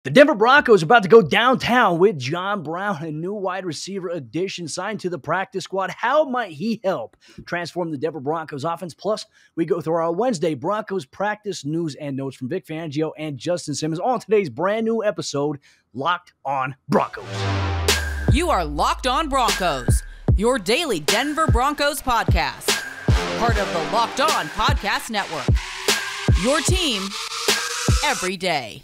The Denver Broncos are about to go downtown with John Brown, a new wide receiver addition signed to the practice squad. How might he help transform the Denver Broncos offense? Plus, we go through our Wednesday Broncos practice news and notes from Vic Fangio and Justin Simmons on today's brand new episode, Locked on Broncos. You are Locked on Broncos, your daily Denver Broncos podcast. Part of the Locked on Podcast Network. Your team every day.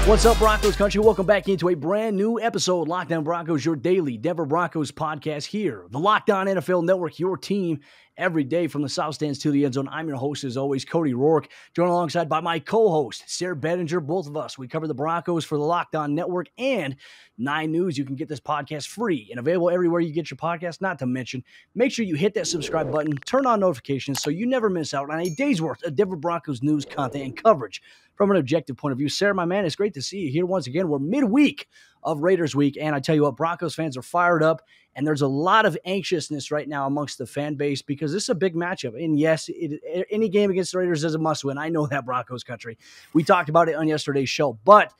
What's up, Broncos country? Welcome back into a brand new episode, Locked on Broncos, your daily Denver Broncos podcast here. The Locked on NFL Network, your team every day from the South Stands to the end zone. I'm your host, as always, Cody Roark, joined alongside by my co-host, Sayre Bedinger. Both of us, we cover the Broncos for the Locked on Network and 9 News. You can get this podcast free and available everywhere you get your podcast. Not to mention, make sure you hit that subscribe button, turn on notifications so you never miss out on a day's worth of Denver Broncos news, content, and coverage from an objective point of view. Sayre, my man, it's great to see you here once again. We're midweek of Raiders week, and I tell you what, Broncos fans are fired up, and there's a lot of anxiousness right now amongst the fan base because this is a big matchup. And yes, any game against the Raiders is a must-win. I know that, Broncos country. We talked about it on yesterday's show, but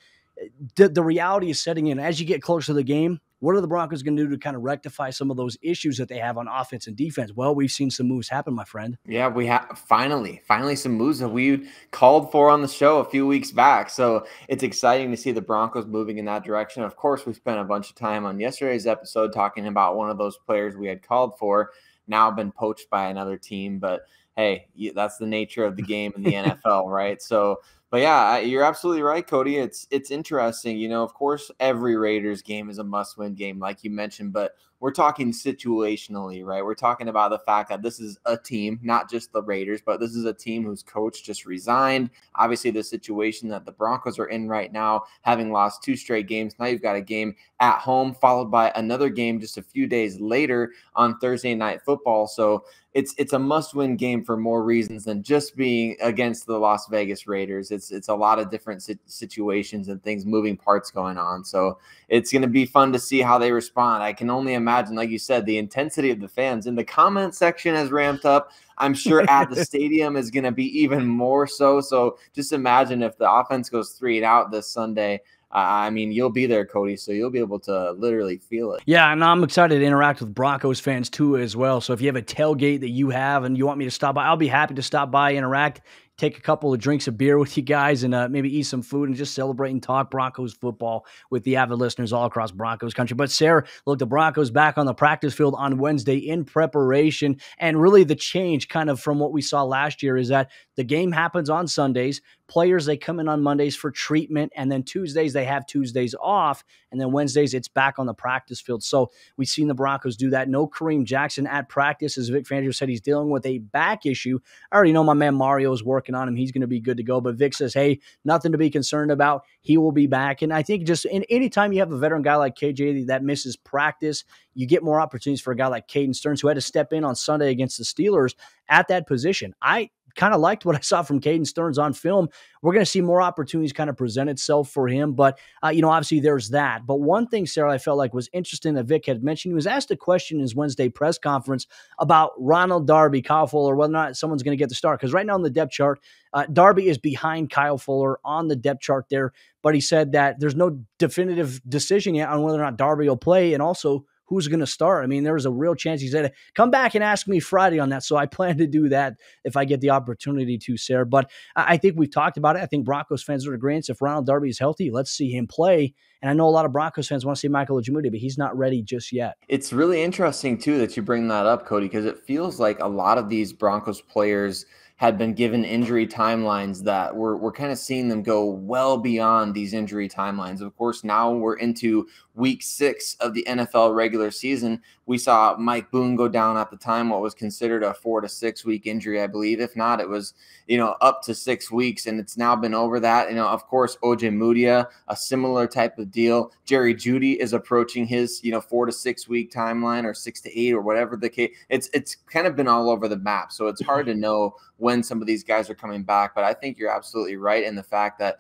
the reality is setting in. As you get closer to the game, what are the Broncos going to do to kind of rectify some of those issues that they have on offense and defense? Well, we've seen some moves happen, my friend. Yeah, we have finally some moves that we called for on the show a few weeks back. So it's exciting to see the Broncos moving in that direction. Of course, we spent a bunch of time on yesterday's episode talking about one of those players we had called for, now been poached by another team. But hey, that's the nature of the game in the NFL, right? So, but yeah, you're absolutely right, Cody. It's interesting. You know, of course, every Raiders game is a must-win game, like you mentioned, but we're talking situationally, right? We're talking about the fact that this is a team, not just the Raiders, but this is a team whose coach just resigned. Obviously, the situation that the Broncos are in right now, having lost 2 straight games. Now you've got a game at home, followed by another game just a few days later on Thursday Night Football. So it's a must-win game for more reasons than just being against the Las Vegas Raiders. It's a lot of different situations and things, moving parts going on. So it's going to be fun to see how they respond. I can only imagine, like you said, the intensity of the fans in the comment section has ramped up. I'm sure at the stadium is going to be even more so. So just imagine if the offense goes 3-and-out this Sunday. I mean, you'll be there, Cody, so you'll be able to literally feel it. Yeah, and I'm excited to interact with Broncos fans too as well. So if you have a tailgate that you have and you want me to stop by, I'll be happy to stop by, interact, take a couple of drinks of beer with you guys, and maybe eat some food and just celebrate and talk Broncos football with the avid listeners all across Broncos country. But Sayre, look, the Broncos back on the practice field on Wednesday in preparation, and really the change kind of from what we saw last year is that the game happens on Sundays. Players, they come in on Mondays for treatment, and then Tuesdays, they have Tuesdays off, and then Wednesdays, it's back on the practice field. So we've seen the Broncos do that. No Kareem Jackson at practice, as Vic Fangio said, he's dealing with a back issue. I already know my man Mario is working on him. He's going to be good to go, but Vic says, hey, nothing to be concerned about. He will be back, and I think just anytime you have a veteran guy like KJ that misses practice, you get more opportunities for a guy like Caden Stearns, who had to step in on Sunday against the Steelers at that position. I kind of liked what I saw from Caden Stearns on film. We're going to see more opportunities kind of present itself for him. But, obviously there's that. But one thing, Sayre, I felt like was interesting that Vic had mentioned, he was asked a question in his Wednesday press conference about Ronald, Darby, Kyle Fuller, whether or not someone's going to get the start. Because right now on the depth chart, Darby is behind Kyle Fuller on the depth chart there. But he said that there's no definitive decision yet on whether or not Darby will play. And also, who's going to start? I mean, there was a real chance. He said, come back and ask me Friday on that. So I plan to do that if I get the opportunity to, Sayre. But I think we've talked about it. I think Broncos fans are in agreement. If Ronald Darby is healthy, let's see him play. And I know a lot of Broncos fans want to see Michael Ojemudia, but he's not ready just yet. It's really interesting, too, that you bring that up, Cody, because it feels like a lot of these Broncos players had been given injury timelines that we're kind of seeing them go well beyond these injury timelines. Of course, now we're into week 6 of the NFL regular season. We saw Mike Boone go down at the time, what was considered a 4 to 6 week injury, I believe. If not, it was, up to 6 weeks, and it's now been over that. Of course, Ojemudia, a similar type of deal. Jerry Jeudy is approaching his, 4 to 6 week timeline, or 6 to 8, or whatever the case. It's kind of been all over the map. So it's hard to know when some of these guys are coming back. But I think you're absolutely right in the fact that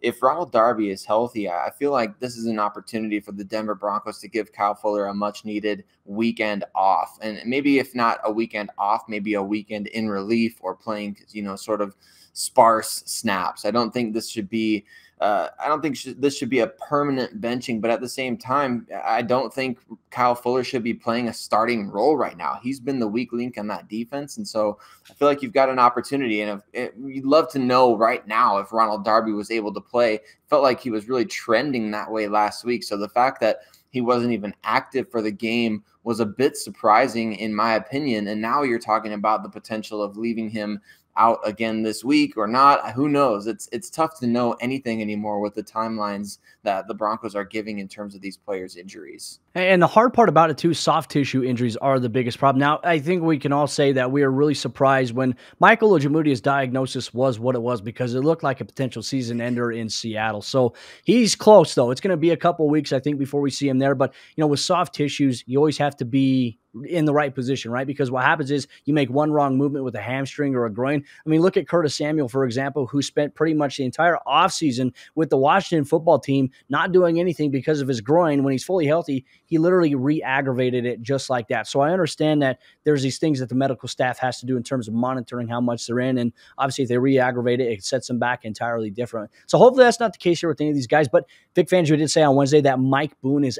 if Ronald Darby is healthy, I feel like this is an opportunity for the Denver Broncos to give Kyle Fuller a much-needed weekend off. And maybe if not a weekend off, maybe a weekend in relief or playing, sort of sparse snaps. I don't think this should be this should be a permanent benching, but at the same time, I don't think Kyle Fuller should be playing a starting role right now. He's been the weak link on that defense, and so I feel like you've got an opportunity. And you'd love to know right now if Ronald Darby was able to play. Felt like he was really trending that way last week. So the fact that he wasn't even active for the game was a bit surprising in my opinion. And now you're talking about the potential of leaving him out again this week or not. Who knows? It's tough to know anything anymore with the timelines that the Broncos are giving in terms of these players' injuries. And the hard part about it too, soft tissue injuries are the biggest problem. Now, I think we can all say that we are really surprised when Michael Ojimuti's diagnosis was what it was, because it looked like a potential season ender in Seattle. So he's close, though. It's going to be a couple of weeks, I think, before we see him there. But, with soft tissues, you always have to be in the right position, right? Because what happens is you make one wrong movement with a hamstring or a groin. I mean, look at Curtis Samuel, for example, who spent pretty much the entire offseason with the Washington football team not doing anything because of his groin. When he's fully healthy, he literally re-aggravated it just like that. So I understand that there's these things that the medical staff has to do in terms of monitoring how much they're in. And obviously, if they re-aggravate it, it sets them back entirely different. So hopefully that's not the case here with any of these guys. But Vic Fangio did say on Wednesday that Mike Boone is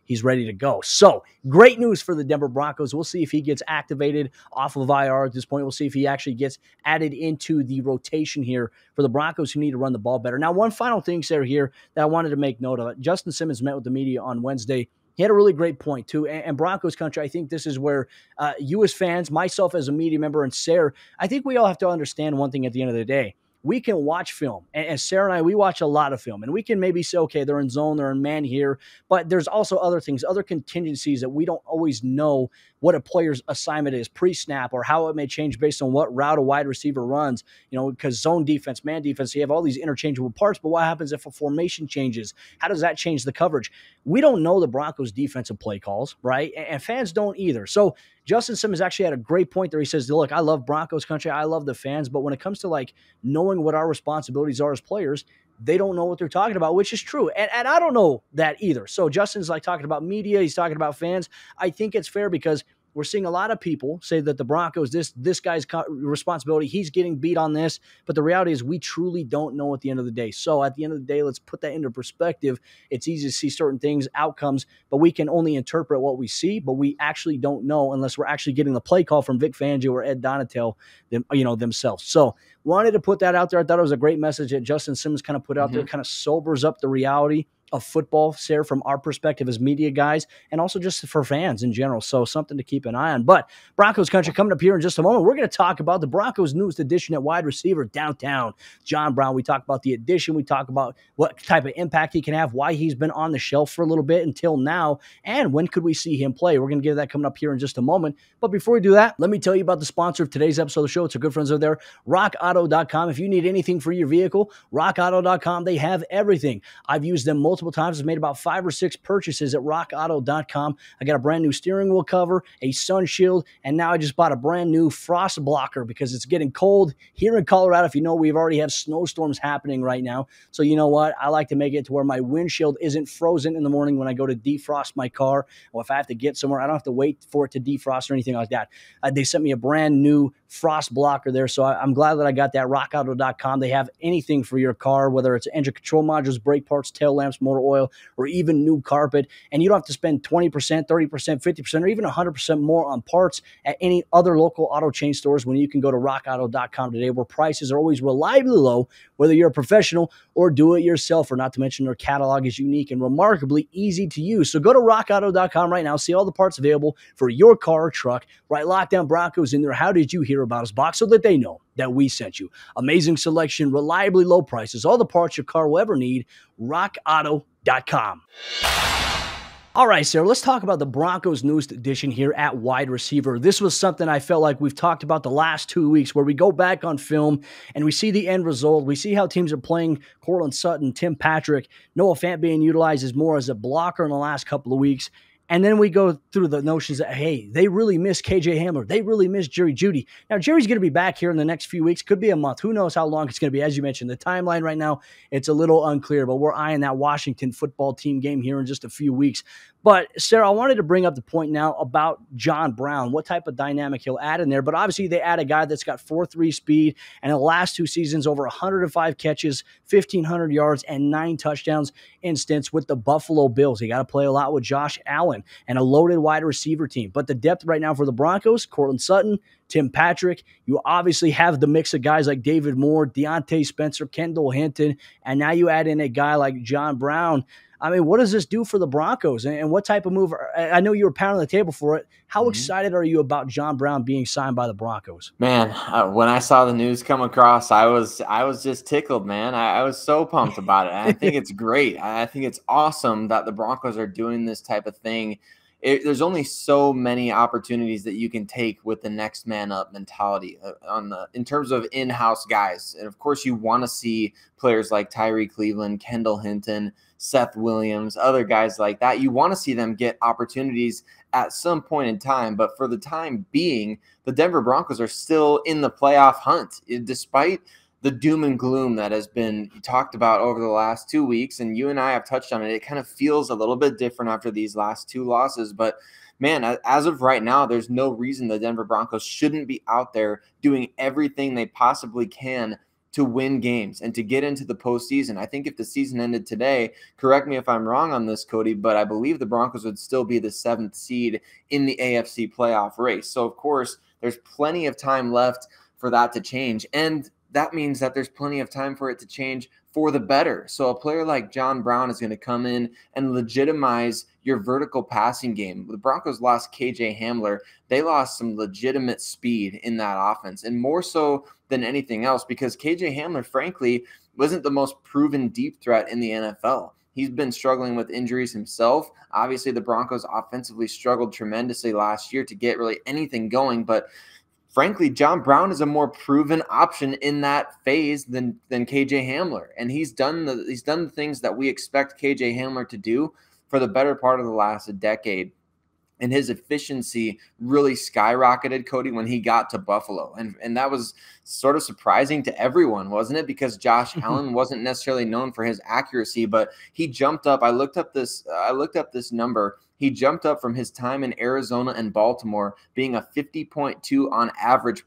he's ready to go. So great news for the Denver Broncos. We'll see if he gets activated off of IR at this point. We'll see if he actually gets added into the rotation here for the Broncos, who need to run the ball better. Now, one final thing, Sayre, here that I wanted to make note of. Justin Simmons met with the media on Wednesday. He had a really great point, too. And Broncos country, I think this is where you as fans, myself as a media member, and Sayre, I think we all have to understand one thing at the end of the day. We can watch film, and Sayre and I, we watch a lot of film, and we can maybe say, okay, they're in zone, they're in man here, but there's also other things, other contingencies that we don't always know what a player's assignment is pre-snap, or how it may change based on what route a wide receiver runs, because zone defense, man defense, you have all these interchangeable parts, but what happens if a formation changes? How does that change the coverage? We don't know the Broncos' defensive play calls, right? And fans don't either. So Justin Simmons actually had a great point there. He says, look, I love Broncos country, I love the fans, but when it comes to knowing what our responsibilities are as players, they don't know what they're talking about, which is true. And I don't know that either. So Justin's talking about media. He's talking about fans. I think it's fair because we're seeing a lot of people say that the Broncos, this guy's responsibility, he's getting beat on this. But the reality is we truly don't know at the end of the day. So at the end of the day, let's put that into perspective. It's easy to see certain things, outcomes, but we can only interpret what we see, but we actually don't know unless we're actually getting the play call from Vic Fangio or Ed Donatel themselves. So wanted to put that out there. I thought it was a great message that Justin Simmons kind of put out there, kind of sobers up the reality of football, Sayre, from our perspective as media guys, and also just for fans in general. So something to keep an eye on. But Broncos country coming up here in just a moment. We're going to talk about the Broncos' newest addition at wide receiver downtown, John Brown. We talk about the addition. We talk about what type of impact he can have, why he's been on the shelf for a little bit until now, and when could we see him play. We're going to get that coming up here in just a moment. But before we do that, let me tell you about the sponsor of today's episode of the show. It's our good friends over there, rockauto.com. If you need anything for your vehicle, rockauto.com, they have everything. I've used them multiple times. I've made about 5 or 6 purchases at rockauto.com. I got a brand new steering wheel cover, a sun shield, and now I just bought a brand new frost blocker because it's getting cold here in Colorado. If you know, we already have snowstorms happening right now. So you know what? I like to make it to where my windshield isn't frozen in the morning when I go to defrost my car. Or if I have to get somewhere, I don't have to wait for it to defrost or anything like that. They sent me a brand new frost blocker there. So I'm glad that I got that. rockauto.com. They have anything for your car, whether it's engine control modules, brake parts, tail lamps, motor oil, or even new carpet. And you don't have to spend 20%, 30%, 50%, or even 100% more on parts at any other local auto chain stores when you can go to rockauto.com today, where prices are always reliably low, whether you're a professional or do it yourself, or not to mention their catalog is unique and remarkably easy to use. So go to rockauto.com right now, see all the parts available for your car or truck. Right, Lockdown Broncos in there. How did you hear about us box, so that they know that we sent you. Amazing selection, reliably low prices, all the parts your car will ever need. rockauto.com. All right, Sayre, let's talk about the Broncos' newest addition here at wide receiver. This was something I felt like we've talked about the last 2 weeks, where we go back on film and we see the end result. We see how teams are playing Courtland Sutton, Tim Patrick, Noah Fant being utilized as more as a blocker in the last couple of weeks. And then we go through the notions that, hey, they really miss KJ Hamler. They really miss Jerry Jeudy. Now, Jerry's going to be back here in the next few weeks. Could be a month. Who knows how long it's going to be? As you mentioned, the timeline right now, it's a little unclear, but we're eyeing that Washington football team game here in just a few weeks. But, Sayre, I wanted to bring up the point now about John Brown, what type of dynamic he'll add in there. But obviously, they add a guy that's got 4.3 speed, and in the last 2 seasons, over 105 catches, 1,500 yards, and 9 touchdowns in stints with the Buffalo Bills. You got to play a lot with Josh Allen and a loaded wide receiver team. But the depth right now for the Broncos, Cortland Sutton, Tim Patrick, you obviously have the mix of guys like David Moore, Deontay Spencer, Kendall Hinton, and now you add in a guy like John Brown. I mean, what does this do for the Broncos, and what type of move? I know you were pounding the table for it. How excited are you about John Brown being signed by the Broncos? Man, when I saw the news come across, I was just tickled, man. I was so pumped about it. I think it's great. I think it's awesome that the Broncos are doing this type of thing. There's only so many opportunities that you can take with the next man up mentality in terms of in-house guys. And of course, you want to see players like Tyree Cleveland, Kendall Hinton, Seth Williams, other guys like that. You want to see them get opportunities at some point in time. But for the time being, the Denver Broncos are still in the playoff hunt, despite the doom and gloom that has been talked about over the last 2 weeks. And you and I have touched on it. It kind of feels a little bit different after these last 2 losses. But man, as of right now, there's no reason the Denver Broncos shouldn't be out there doing everything they possibly can to win games and to get into the postseason. I think if the season ended today, correct me if I'm wrong on this, Cody, but I believe the Broncos would still be the 7th seed in the AFC playoff race. So, of course, there's plenty of time left for that to change. And that means that there's plenty of time for it to change for the better. So a player like John Brown is going to come in and legitimize your vertical passing game. The Broncos lost KJ Hamler. They lost some legitimate speed in that offense, and more so than anything else, because KJ Hamler, frankly, wasn't the most proven deep threat in the NFL. He's been struggling with injuries himself. Obviously, the Broncos offensively struggled tremendously last year to get really anything going, but frankly, John Brown is a more proven option in that phase than KJ Hamler, and he's done the things that we expect KJ Hamler to do for the better part of the last decade. And his efficiency really skyrocketed, Cody, when he got to Buffalo. And that was sort of surprising to everyone, wasn't it? Because Josh Allen wasn't necessarily known for his accuracy, but he jumped up. I looked up this number. He jumped up from his time in Arizona and Baltimore, being a 50.2 on average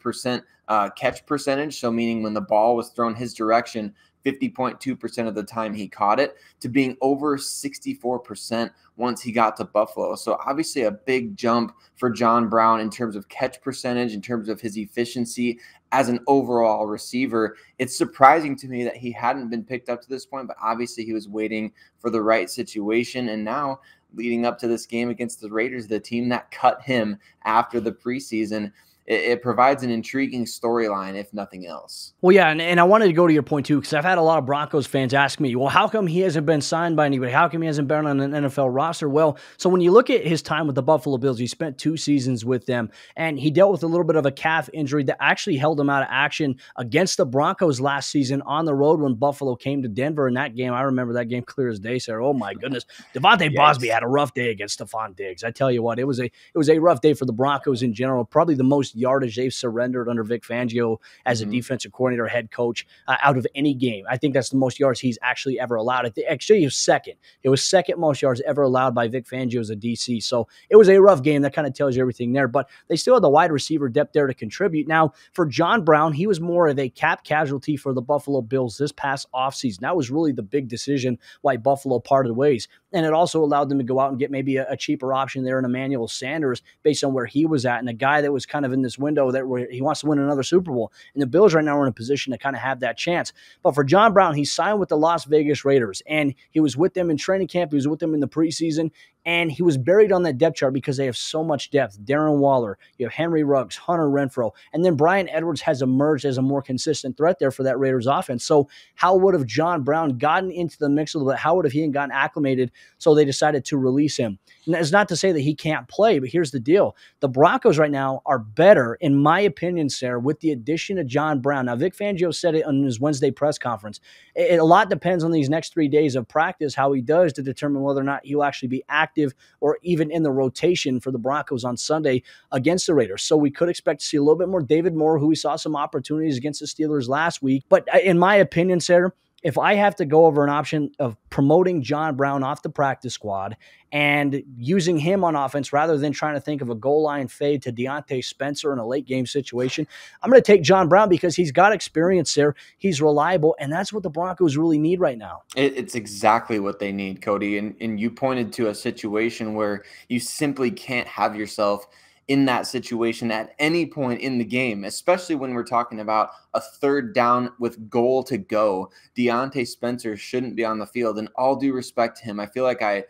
catch percentage. So meaning when the ball was thrown his direction, 50.2% of the time he caught it, to being over 64% once he got to Buffalo. So obviously a big jump for John Brown in terms of catch percentage, in terms of his efficiency as an overall receiver. It's surprising to me that he hadn't been picked up to this point, but obviously he was waiting for the right situation. And now, leading up to this game against the Raiders, the team that cut him after the preseason, it provides an intriguing storyline, if nothing else. Well, yeah, and I wanted to go to your point, too, because I've had a lot of Broncos fans ask me, well, how come he hasn't been signed by anybody? How come he hasn't been on an NFL roster? Well, so when you look at his time with the Buffalo Bills, he spent 2 seasons with them, and he dealt with a little bit of a calf injury that actually held him out of action against the Broncos last season on the road when Buffalo came to Denver. In that game, I remember that game clear as day, Sayre. Oh, my goodness. Devontae Bosby had a rough day against Stephon Diggs. I tell you what, it was a rough day for the Broncos in general, probably the most yardage they've surrendered under Vic Fangio as a defensive coordinator, head coach, out of any game. I think that's the most yards he's actually ever allowed. Actually, he was second. It was second most yards ever allowed by Vic Fangio as a DC. So it was a rough game. That kind of tells you everything there. But they still had the wide receiver depth there to contribute. Now, for John Brown, he was more of a cap casualty for the Buffalo Bills this past offseason. That was really the big decision why Buffalo parted ways. And it also allowed them to go out and get maybe a cheaper option there in Emmanuel Sanders based on where he was at, and a guy that was kind of in this window that where he wants to win another Super Bowl. And the Bills right now are in a position to kind of have that chance. But for John Brown, he signed with the Las Vegas Raiders, and he was with them in training camp. He was with them in the preseason, and he was buried on that depth chart because they have so much depth. Darren Waller, you have Henry Ruggs, Hunter Renfrow, and then Bryan Edwards has emerged as a more consistent threat there for that Raiders offense. So how would have John Brown gotten into the mix a little bit? How would have he gotten acclimated? So they decided to release him. And it's not to say that he can't play, but here's the deal. The Broncos right now are better, in my opinion, Sayre, with the addition of John Brown. Now, Vic Fangio said it on his Wednesday press conference. A lot depends on these next 3 days of practice, how he does to determine whether or not he'll actually be active active or even in the rotation for the Broncos on Sunday against the Raiders. So we could expect to see a little bit more David Moore, who we saw some opportunities against the Steelers last week. But in my opinion, Sayre, if I have to go over an option of promoting John Brown off the practice squad and using him on offense rather than trying to think of a goal line fade to Deontay Spencer in a late game situation, I'm going to take John Brown because he's got experience there. He's reliable, and that's what the Broncos really need right now. It's exactly what they need, Cody. And you pointed to a situation where you simply can't have yourself in that situation at any point in the game, especially when we're talking about a third down with goal to go. Deontay Spencer shouldn't be on the field, and all due respect to him, I feel like I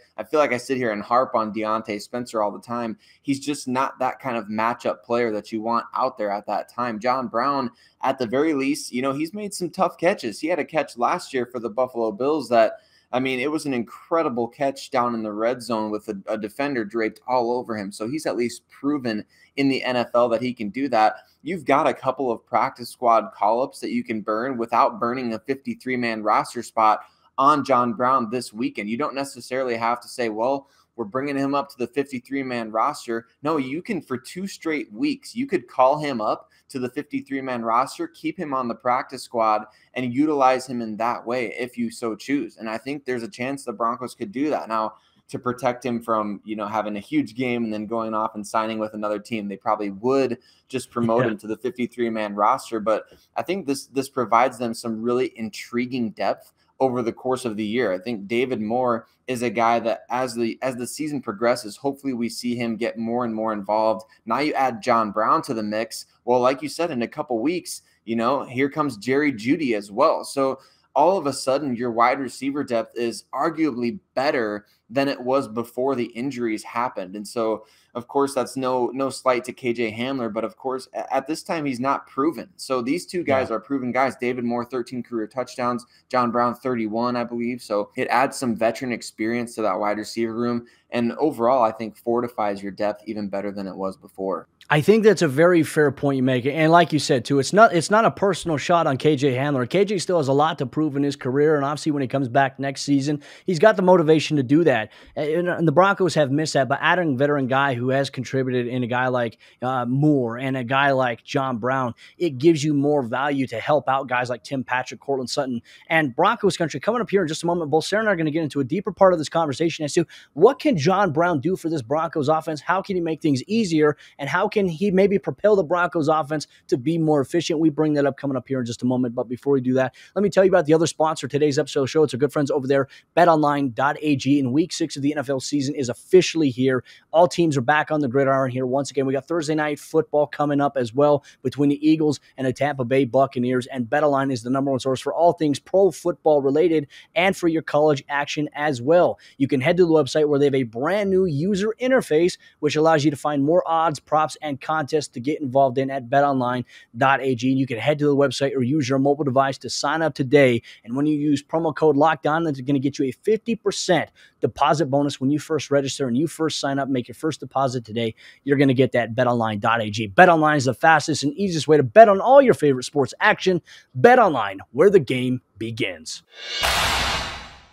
sit here and harp on Deontay Spencer all the time. He's just not that kind of matchup player that you want out there at that time. John Brown, at the very least, he's made some tough catches. He had a catch last year for the Buffalo Bills that, it was an incredible catch down in the red zone with a defender draped all over him. So he's at least proven in the NFL that he can do that. You've got a couple of practice squad call-ups that you can burn without burning a 53-man roster spot on John Brown this weekend. You don't necessarily have to say, well, we're bringing him up to the 53-man roster. No, you can, for 2 straight weeks, you could call him up to the 53-man roster, keep him on the practice squad, and utilize him in that way if you so choose. And I think there's a chance the Broncos could do that. Now, to protect him from, having a huge game and then going off and signing with another team, they probably would just promote him to the 53-man roster. But I think this provides them some really intriguing depth over the course of the year. I think David Moore is a guy that as the season progresses, hopefully we see him get more and more involved. Now you add John Brown to the mix. Well, like you said, in a couple weeks, here comes Jerry Jeudy as well. So all of a sudden your wide receiver depth is arguably better than it was before the injuries happened. And so, of course, that's no slight to KJ Hamler, but of course, at this time, he's not proven. So these two guys are proven guys. David Moore, 13 career touchdowns. John Brown, 31, I believe. So it adds some veteran experience to that wide receiver room. And overall, I think fortifies your depth even better than it was before. I think that's a very fair point you make. And like you said, too, it's not a personal shot on KJ Hamler. KJ still has a lot to prove in his career. And obviously, when he comes back next season, he's got the motivation to do that. And the Broncos have missed that. But adding a veteran guy who has contributed in a guy like Moore and a guy like John Brown, it gives you more value to help out guys like Tim Patrick, Cortland Sutton, and Broncos country. Coming up here in just a moment, both Sayre and I are going to get into a deeper part of this conversation as to what can John Brown do for this Broncos offense? How can he make things easier? And how can he maybe propel the Broncos offense to be more efficient? We bring that up coming up here in just a moment. But before we do that, let me tell you about the other sponsor of today's episode of the show. It's our good friends over there, betonline.ag. In week 6 of the NFL season is officially here. All teams are back on the gridiron here once again. We got Thursday night football coming up as well between the Eagles and the Tampa Bay Buccaneers. And BetOnline is the number one source for all things pro football related and for your college action as well. You can head to the website where they have a brand new user interface, which allows you to find more odds, props, and contests to get involved in at betonline.ag. And you can head to the website or use your mobile device to sign up today. And when you use promo code LOCKEDON, that's going to get you a 50% deposit bonus when you first register and you first sign up, make your first deposit today. You're going to get that betonline.ag. BetOnline is the fastest and easiest way to bet on all your favorite sports action. BetOnline, where the game begins.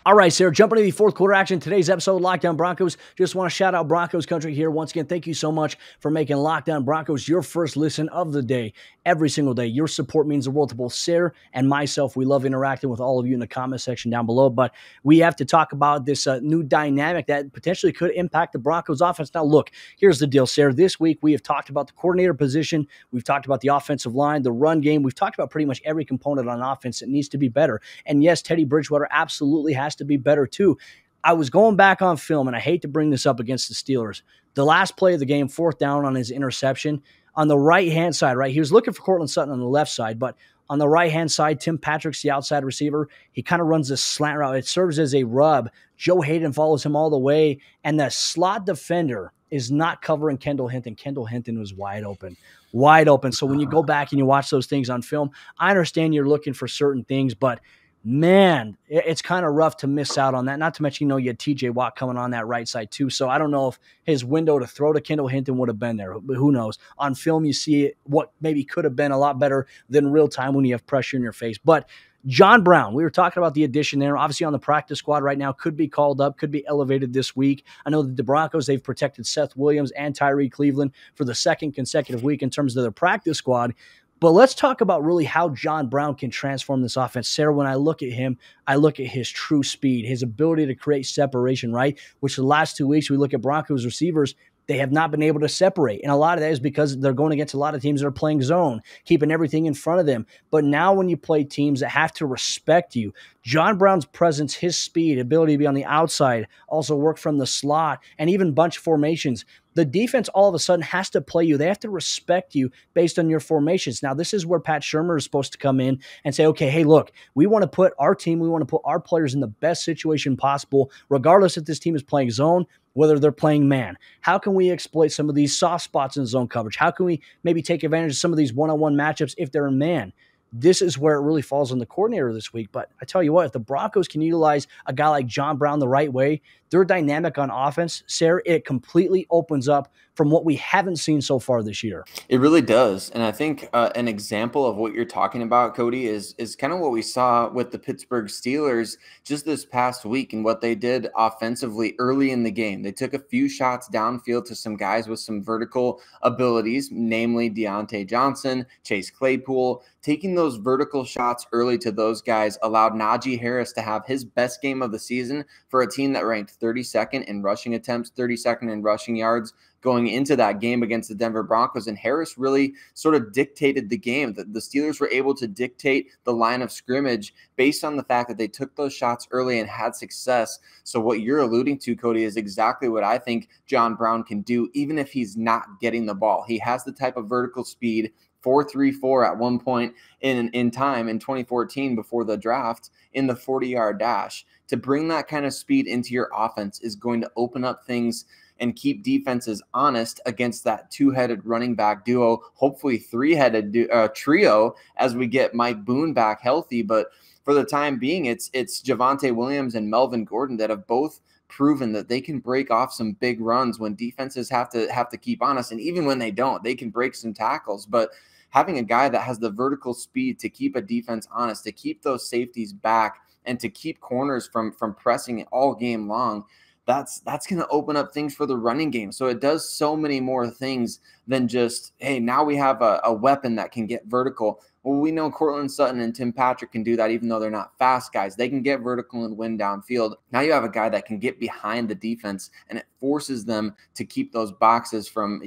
All right, Sayre, jumping into the fourth quarter action. Today's episode of Lockdown Broncos. Just want to shout out Broncos country here. Once again, thank you so much for making Lockdown Broncos your first listen of the day every single day. Your support means the world to both Sayre and myself. We love interacting with all of you in the comment section down below, but we have to talk about this new dynamic that potentially could impact the Broncos offense. Now, look, here's the deal, Sayre. This week, we have talked about the coordinator position. We've talked about the offensive line, the run game. We've talked about pretty much every component on offense that needs to be better. And yes, Teddy Bridgewater absolutely has to be better too. I was going back on film, and I hate to bring this up against the Steelers. The last play of the game, 4th down on his interception, on the right-hand side, right? He was looking for Cortland Sutton on the left side, but on the right-hand side, Tim Patrick's the outside receiver. He kind of runs this slant route. It serves as a rub. Joe Hayden follows him all the way, and the slot defender is not covering Kendall Hinton. Kendall Hinton was wide open. Wide open. So when you go back and you watch those things on film, I understand you're looking for certain things, but man, it's kind of rough to miss out on that. Not to mention, you had TJ Watt coming on that right side too. So I don't know if his window to throw to Kendall Hinton would have been there. But who knows? On film, you see what maybe could have been a lot better than real time when you have pressure in your face. But John Brown, we were talking about the addition there. Obviously on the practice squad right now, could be called up, could be elevated this week. I know that the Broncos, they've protected Seth Williams and Tyree Cleveland for the second consecutive week in terms of their practice squad. But let's talk about really how John Brown can transform this offense. Sayre, when I look at him, I look at his true speed, his ability to create separation, right? Which the last 2 weeks, we look at Broncos receivers, they have not been able to separate. And a lot of that is because they're going against a lot of teams that are playing zone, keeping everything in front of them. But now when you play teams that have to respect you, John Brown's presence, his speed, ability to be on the outside, also work from the slot, and even bunch formations, the defense all of a sudden has to play you. They have to respect you based on your formations. Now, this is where Pat Shurmur is supposed to come in and say, okay, hey, look, we want to put our team, we want to put our players in the best situation possible, regardless if this team is playing zone, whether they're playing man. How can we exploit some of these soft spots in zone coverage? How can we maybe take advantage of some of these one-on-one matchups if they're in man? This is where it really falls on the coordinator this week. But I tell you what, if the Broncos can utilize a guy like John Brown the right way, their dynamic on offense, Sayre, it completely opens up from what we haven't seen so far this year. It really does. And I think an example of what you're talking about, Cody, is kind of what we saw with the Pittsburgh Steelers just this past week and what they did offensively early in the game. They took a few shots downfield to some guys with some vertical abilities, namely Deontay Johnson, Chase Claypool. Taking those vertical shots early to those guys allowed Najee Harris to have his best game of the season for a team that ranked 32nd in rushing attempts, 32nd in rushing yards going into that game against the Denver Broncos. And Harris really sort of dictated the game. The Steelers were able to dictate the line of scrimmage based on the fact that they took those shots early and had success. So what you're alluding to, Cody, is exactly what I think John Brown can do, even if he's not getting the ball. He has the type of vertical speed, 4.34 at one point in time in 2014 before the draft in the 40-yard dash. To bring that kind of speed into your offense is going to open up things and keep defenses honest against that two-headed running back duo, hopefully three-headed trio as we get Mike Boone back healthy. But for the time being, it's Javonte Williams and Melvin Gordon that have both proven that they can break off some big runs when defenses have to keep honest. And even when they don't, they can break some tackles. But having a guy that has the vertical speed to keep a defense honest, to keep those safeties back, and to keep corners from pressing all game long, that's going to open up things for the running game. So it does so many more things than just, hey, now we have a weapon that can get vertical. Well, we know Cortland Sutton and Tim Patrick can do that, even though they're not fast guys. They can get vertical and win downfield. Now you have a guy that can get behind the defense, and it forces them to keep those boxes from,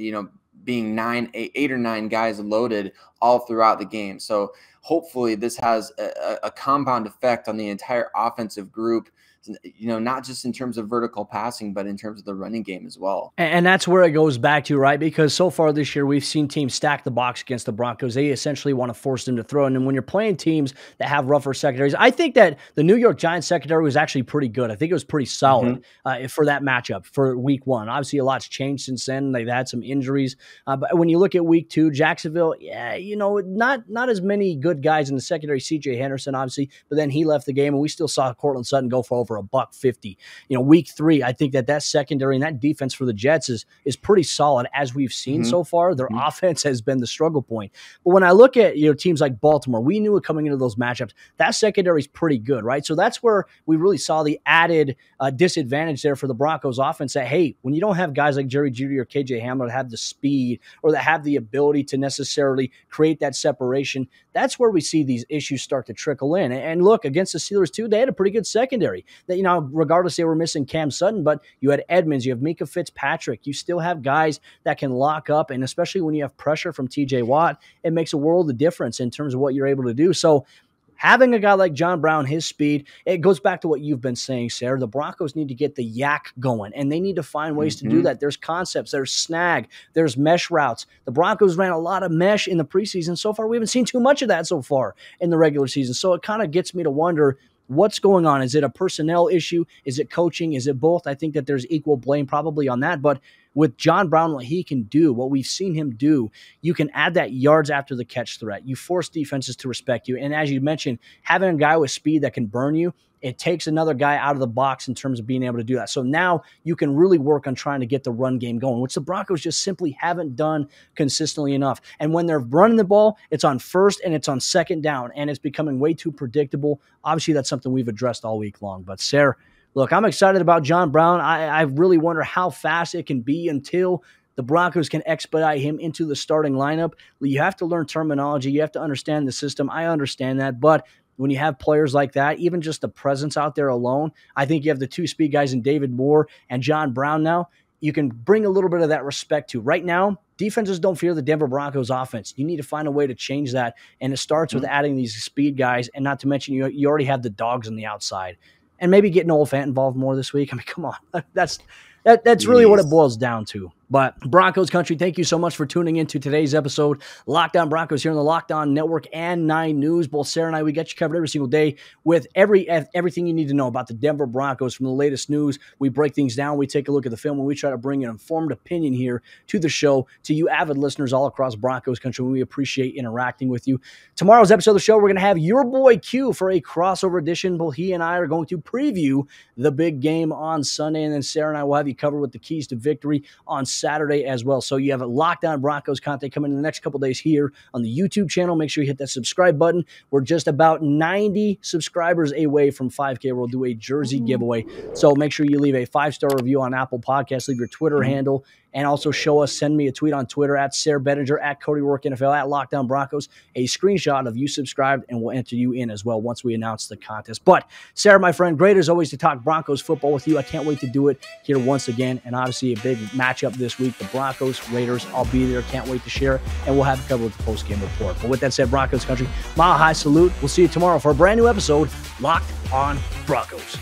being 8 or 9 guys loaded all throughout the game. So hopefully this has a compound effect on the entire offensive group, not just in terms of vertical passing, but in terms of the running game as well. And that's where it goes back to, right? Because so far this year, we've seen teams stack the box against the Broncos. They essentially want to force them to throw. And then when you're playing teams that have rougher secondaries, I think that the New York Giants secondary was actually pretty good. I think it was pretty solid for that matchup for week 1. Obviously, a lot's changed since then. They've had some injuries. But when you look at week 2, Jacksonville, not as many good guys in the secondary. C.J. Henderson, obviously, but then he left the game, and we still saw Cortland Sutton go for over $150. Week 3, I think that secondary and that defense for the Jets is pretty solid as we've seen so far. Their offense has been the struggle point. But when I look at teams like Baltimore, we knew it coming into those matchups, that secondary is pretty good, right? So that's where we really saw the added disadvantage there for the Broncos offense that, hey, when you don't have guys like Jerry Jeudy or KJ Hamler that have the speed or that have the ability to necessarily create that separation, that's where we see these issues start to trickle in. And look, against the Steelers too, they had a pretty good secondary. That regardless, they were missing Cam Sutton, but you had Edmonds, you have Minkah Fitzpatrick, you still have guys that can lock up, and especially when you have pressure from TJ Watt, it makes a world of difference in terms of what you're able to do. So having a guy like John Brown, his speed, it goes back to what you've been saying, Sayre. The Broncos need to get the yak going, and they need to find ways to do that. There's concepts, there's snag, there's mesh routes. The Broncos ran a lot of mesh in the preseason. So far, we haven't seen too much of that so far in the regular season. So it kind of gets me to wonder, what's going on? Is it a personnel issue? Is it coaching? Is it both? I think that there's equal blame probably on that. But with John Brown, what he can do, what we've seen him do, you can add that yards after the catch threat. You force defenses to respect you. And as you mentioned, having a guy with speed that can burn you, it takes another guy out of the box in terms of being able to do that. So now you can really work on trying to get the run game going, which the Broncos just simply haven't done consistently enough. And when they're running the ball, it's on first and it's on second down, and it's becoming way too predictable. Obviously, that's something we've addressed all week long. But Sayre, look, I'm excited about John Brown. I really wonder how fast it can be until the Broncos can expedite him into the starting lineup. You have to learn terminology. You have to understand the system. I understand that, but when you have players like that, even just the presence out there alone, I think you have the two speed guys in David Moore and John Brown now, you can bring a little bit of that respect to. Right now, defenses don't fear the Denver Broncos offense. You need to find a way to change that, and it starts with adding these speed guys, and not to mention you already have the dogs on the outside. And maybe getting Noel Fant involved more this week. I mean, come on. That's really what it boils down to. But Broncos country, thank you so much for tuning in to today's episode. Locked On Broncos here on the Locked On Network and 9 News. Both Sayre and I, we get you covered every single day with everything you need to know about the Denver Broncos from the latest news. We break things down. We take a look at the film, and we try to bring an informed opinion here to the show, to you avid listeners all across Broncos country. We appreciate interacting with you. Tomorrow's episode of the show, we're going to have your boy Q for a crossover edition. Both he and I are going to preview the big game on Sunday, and then Sayre and I will have you covered with the keys to victory on Saturday as well. So you have a Locked On Broncos content coming in the next couple days here on the YouTube channel. Make sure you hit that subscribe button. We're just about 90 subscribers away from 5K. We'll do a jersey giveaway. So make sure you leave a 5-star review on Apple Podcasts, leave your Twitter handle, and also send me a tweet on Twitter at Sayre Bedinger, at Cody Roark NFL, at Locked On Broncos, a screenshot of you subscribed, and we'll enter you in as well once we announce the contest. But Sayre, my friend, great as always to talk Broncos football with you. I can't wait to do it here once again, and obviously a big matchup this week, the Broncos, Raiders. I'll be there. Can't wait to share, and we'll have a couple of the post-game report. But with that said, Broncos country, mile high salute. We'll see you tomorrow for a brand new episode, Locked On Broncos.